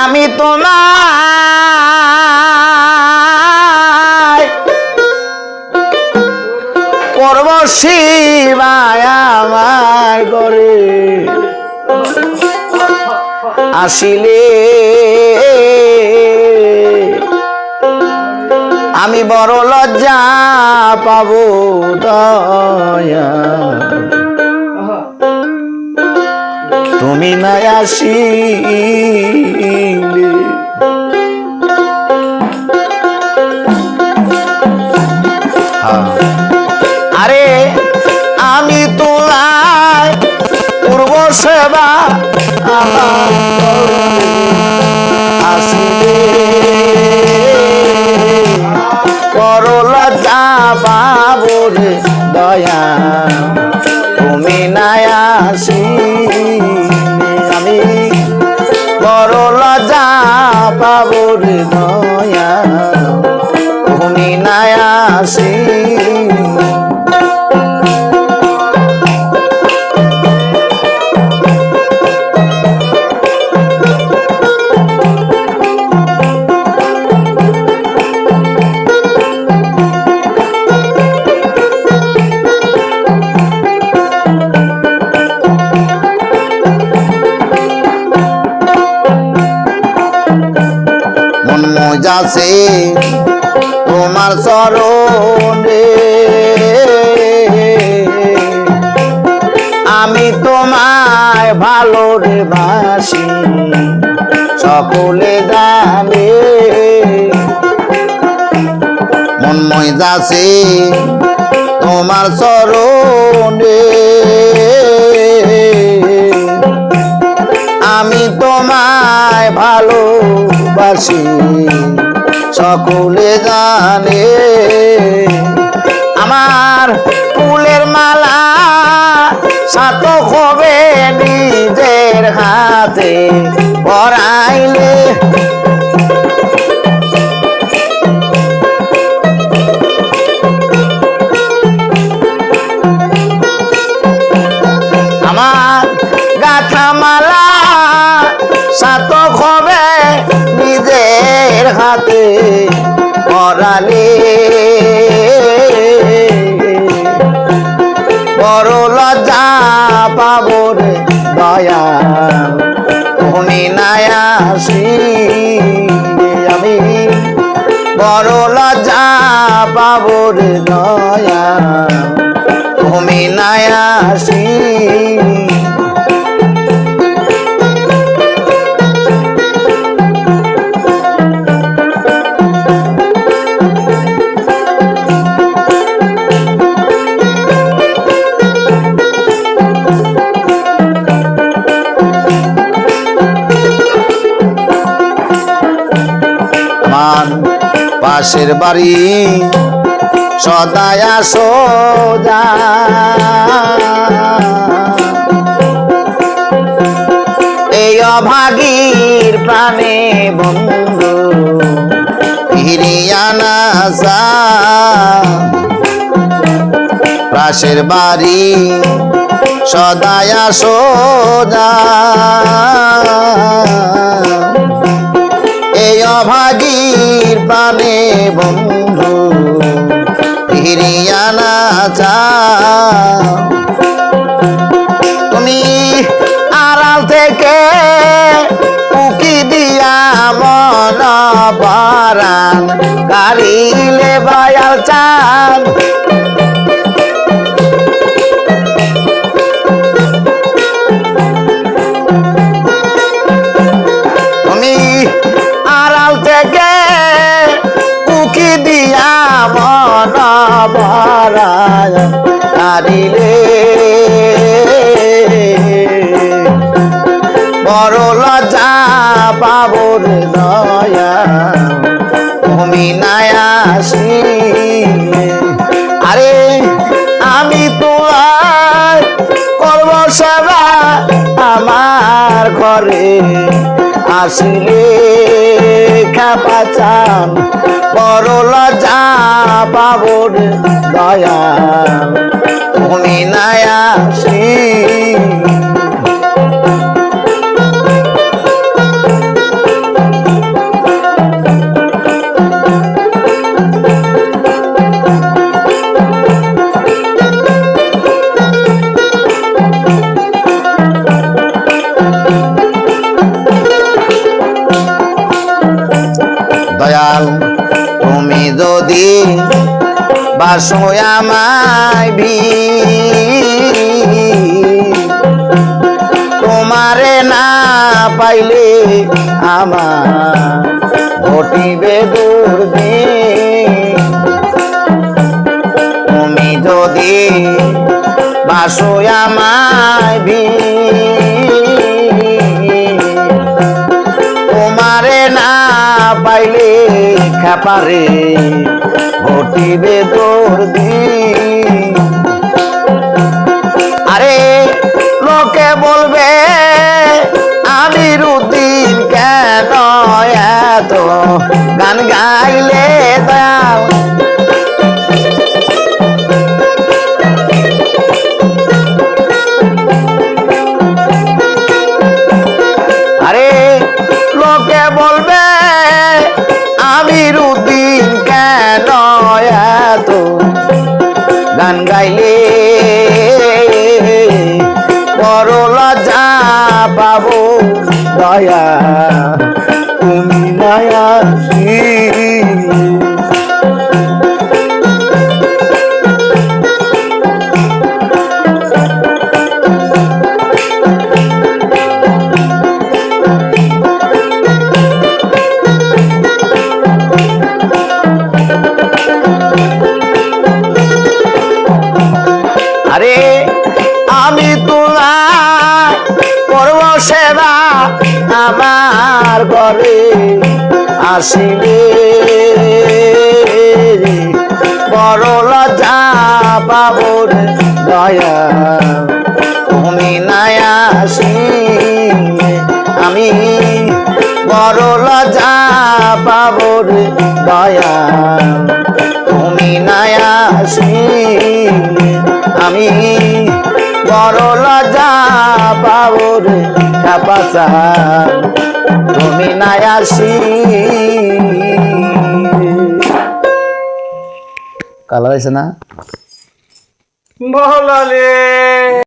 আমি তোমায় করব শিবায় আমার ঘরে আসিলে আমি বড় লজ্জা পাবো দয়া তুমি না আসিলে আরে আমি তোমায় পূর্ব সেবা আসিলে বড় লজ্জা পাবো রে দয়া তুমি না আসিলে আমি বড় লজ্জা পাবো রে দয়া তুমি না আসিলে যাচ্ছে তোমার চরণে আমি তোমায় ভালো রে বাসি সকলে জানে মনময় যাচ্ছে তোমার চরণে আমি তোমায় ভালোবাসি সকলে জানে আমার ফুলের মালা সাতক হবে নিজের হাতে পরাইলে আমার গাথা মালা সাতক হবে নিজের হাতে পরালে বড় লজ্জা পাবো রে দয়া তুমি না আসিলে আমি বড় লজ্জা পাবো রে দয়া তুমি না আসিলে পাশের বাড়ি সদায়া সোজা এই অভাগীর প্রাণে বন্ধু ফিরিয়া না যা পাশের বাড়ি সদায়া সোজা এই অভাগীর প্রাণে বন্ধু ফিরিয়া না যাও তুমি আড়াল থেকে উকি দিয়া মন পরাণ গাড়িলে বায়াল চান উকি দিয়া মন ভরায় কারিলে বড় লজ্জা পাবো রে দয়া তুমি না আসিলে আরে আমি তোমার করব সেবা আমার ঘরে আসিলে খাপা চান বড় লজ্জা পাবো রে দয়া তুমি না আসিলে দয়াল তুমি যদি বাসো আমায় তোমারে না পাইলে আমার ঘটিবে দুর্দিন তুমি যদি বাসো আমায় তোমারে না পাইলে খাপারে ঘটিবে দুর্দিন আরে লোকে বলবে আমিরুদ্দিন কেন এত গান গাইলে দয়াল আরে লোকে বলবে আমিরুদ্দিন কেন এত গান গাইলে বড় লজ্জা পাবো দয়া তুমি মায়াসী আরে আমি তোমার করব সেবা আমার ঘরে আসিলে বড় লজ্জা পাবো দয়া তুমি নাই আসিলে আমি বড় লজ্জা পাবো দয়া তুমি নাই আসিলে আমি বড় লজ্জা পাবো রে কাপাসা তুমি নাই আসি কালা হয়েছে না ভালো রে।